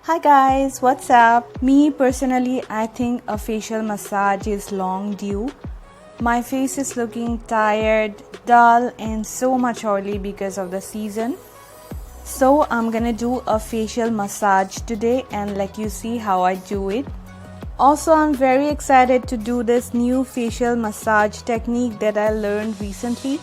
Hi guys, what's up? Me personally, I think a facial massage is long due. My face is looking tired, dull and so much oily because of the season. So I'm gonna do a facial massage today and let you see how I do it. Also, I'm very excited to do this new facial massage technique that I learned recently.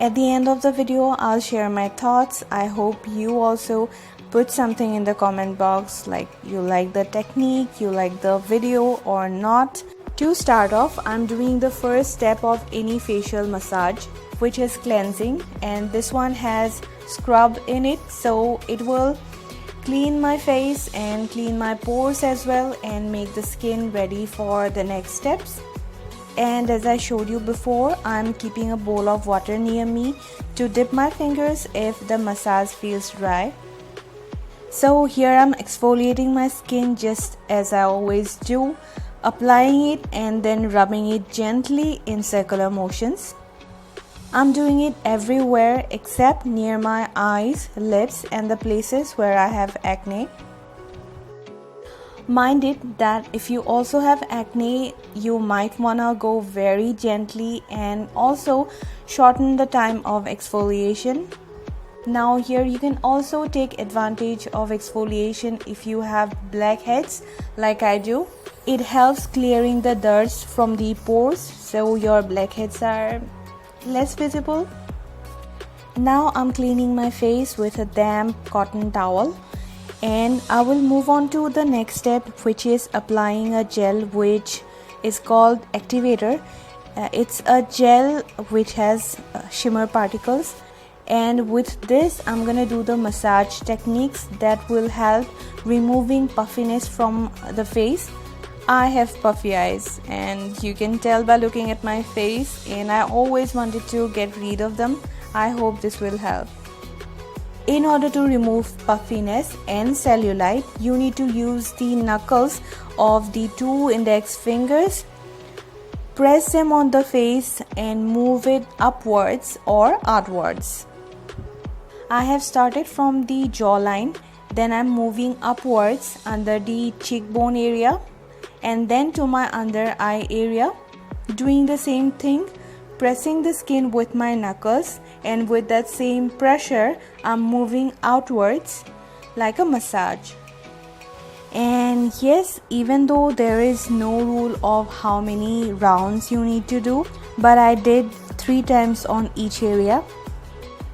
At the end of the video, I'll share my thoughts. I hope you also put something in the comment box like you like the technique, you like the video or not. To start off, I'm doing the first step of any facial massage, which is cleansing, and this one has scrub in it, so it will clean my face and clean my pores as well and make the skin ready for the next steps. And as I showed you before, I'm keeping a bowl of water near me to dip my fingers if the massage feels dry. So here I'm exfoliating my skin just as I always do, applying it and then rubbing it gently in circular motions. I'm doing it everywhere except near my eyes, lips and the places where I have acne. Mind it that if you also have acne, you might wanna go very gently and also shorten the time of exfoliation. Now here you can also take advantage of exfoliation if you have blackheads like I do. It helps clearing the dirt from the pores so your blackheads are less visible. Now I'm cleaning my face with a damp cotton towel. And I will move on to the next step, which is applying a gel which is called activator. It's a gel which has shimmer particles, and with this I'm gonna do the massage techniques that will help removing puffiness from the face. I have puffy eyes and you can tell by looking at my face, and I always wanted to get rid of them. I hope this will help. In order to remove puffiness and cellulite, you need to use the knuckles of the two index fingers. Press them on the face and move it upwards or outwards. I have started from the jawline, then I'm moving upwards under the cheekbone area and then to my under eye area. Doing the same thing, pressing the skin with my knuckles, and with that same pressure I'm moving outwards like a massage. And yes, even though there is no rule of how many rounds you need to do, but I did 3 times on each area.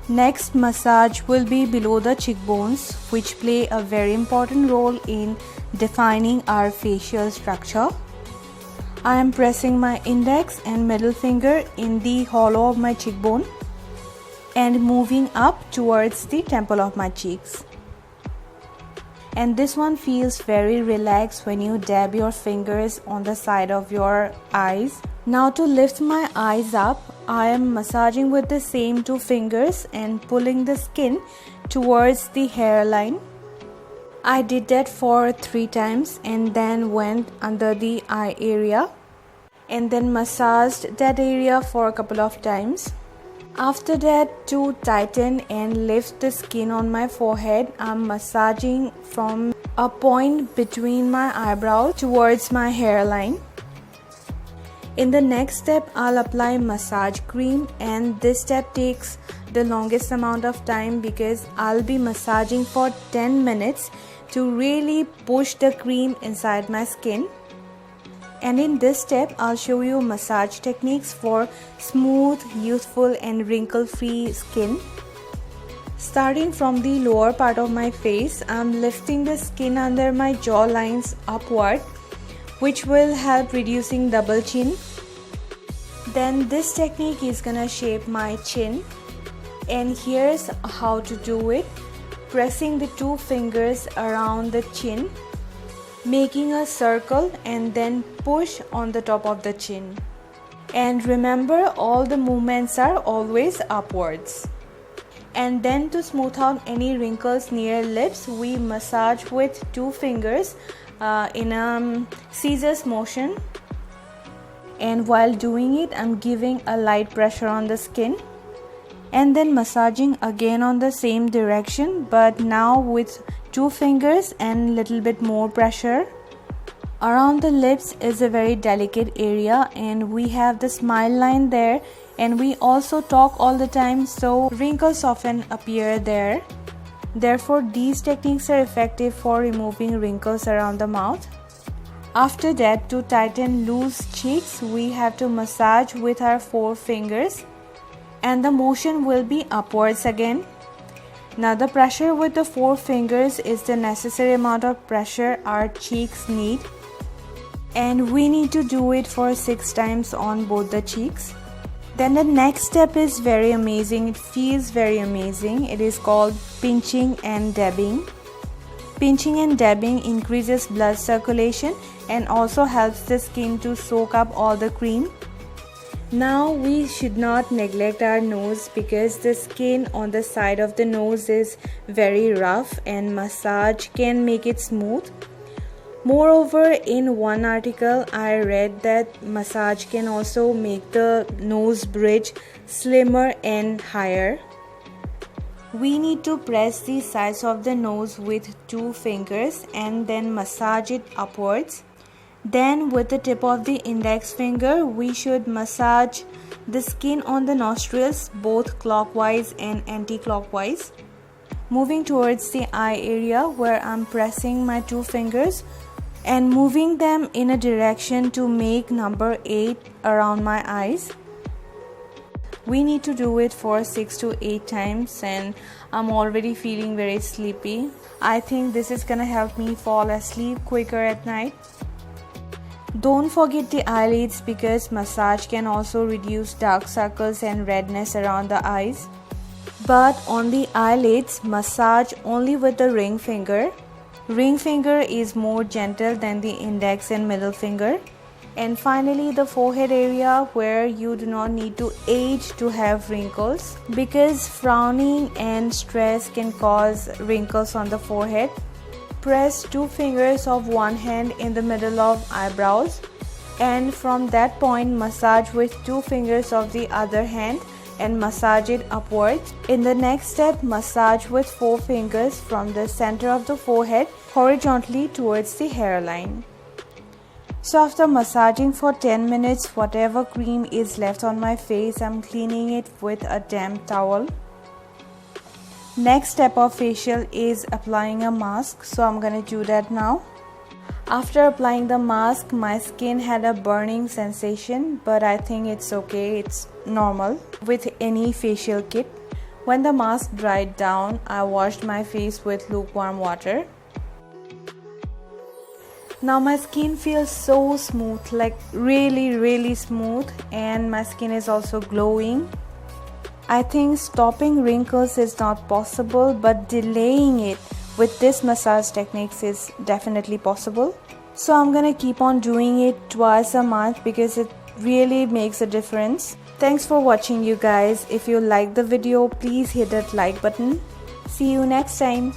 Next massage will be below the cheekbones, which play a very important role in defining our facial structure. I am pressing my index and middle finger in the hollow of my cheekbone and moving up towards the temple of my cheeks. And this one feels very relaxed when you dab your fingers on the side of your eyes. Now to lift my eyes up, I am massaging with the same 2 fingers and pulling the skin towards the hairline. I did that for 3 times and then went under the eye area and then massaged that area for a couple of times. After that, to tighten and lift the skin on my forehead, I'm massaging from a point between my eyebrow towards my hairline. In the next step, I'll apply massage cream, and this step takes the longest amount of time because I'll be massaging for 10 minutes to really push the cream inside my skin. And in this step, I'll show you massage techniques for smooth, youthful and wrinkle-free skin. Starting from the lower part of my face, I'm lifting the skin under my jaw lines upward, which will help reducing double chin. Then this technique is gonna shape my chin, and here's how to do it. Pressing the 2 fingers around the chin, making a circle and then push on the top of the chin. And remember, all the movements are always upwards. And then to smooth out any wrinkles near lips, we massage with 2 fingers in a scissors motion. And while doing it, I'm giving a light pressure on the skin and then massaging again on the same direction, but now with 2 fingers and little bit more pressure. Around the lips is a very delicate area, and we have the smile line there, and we also talk all the time, so wrinkles often appear there. Therefore, these techniques are effective for removing wrinkles around the mouth. After that, to tighten loose cheeks, we have to massage with our 4 fingers, and the motion will be upwards again. Now the pressure with the 4 fingers is the necessary amount of pressure our cheeks need, and we need to do it for 6 times on both the cheeks. Then the next step is very amazing. It feels very amazing. It is called pinching and dabbing. Pinching and dabbing increases blood circulation and also helps the skin to soak up all the cream. Now we should not neglect our nose, because the skin on the side of the nose is very rough and massage can make it smooth. Moreover, in one article I read that massage can also make the nose bridge slimmer and higher. We need to press the sides of the nose with 2 fingers and then massage it upwards. Then with the tip of the index finger, we should massage the skin on the nostrils both clockwise and anti-clockwise. Moving towards the eye area, where I'm pressing my 2 fingers and moving them in a direction to make number 8 around my eyes. We need to do it for 6 to 8 times, and I'm already feeling very sleepy. I think this is gonna help me fall asleep quicker at night. Don't forget the eyelids, because massage can also reduce dark circles and redness around the eyes. But on the eyelids, massage only with the ring finger. Ring finger is more gentle than the index and middle finger. And finally, the forehead area, where you do not need to age to have wrinkles, because frowning and stress can cause wrinkles on the forehead. Press 2 fingers of one hand in the middle of eyebrows, and from that point massage with 2 fingers of the other hand and massage it upwards. In the next step, massage with 4 fingers from the center of the forehead horizontally towards the hairline. So after massaging for 10 minutes, whatever cream is left on my face, I'm cleaning it with a damp towel. Next step of facial is applying a mask, so I'm gonna do that now. After applying the mask, my skin had a burning sensation, but I think it's okay, it's normal with any facial kit. When the mask dried down, I washed my face with lukewarm water. Now my skin feels so smooth, like really smooth, and my skin is also glowing. I think stopping wrinkles is not possible, but delaying it with this massage techniques is definitely possible. So I'm gonna keep on doing it twice a month, because it really makes a difference. Thanks for watching, you guys. If you like the video, please hit that like button. See you next time.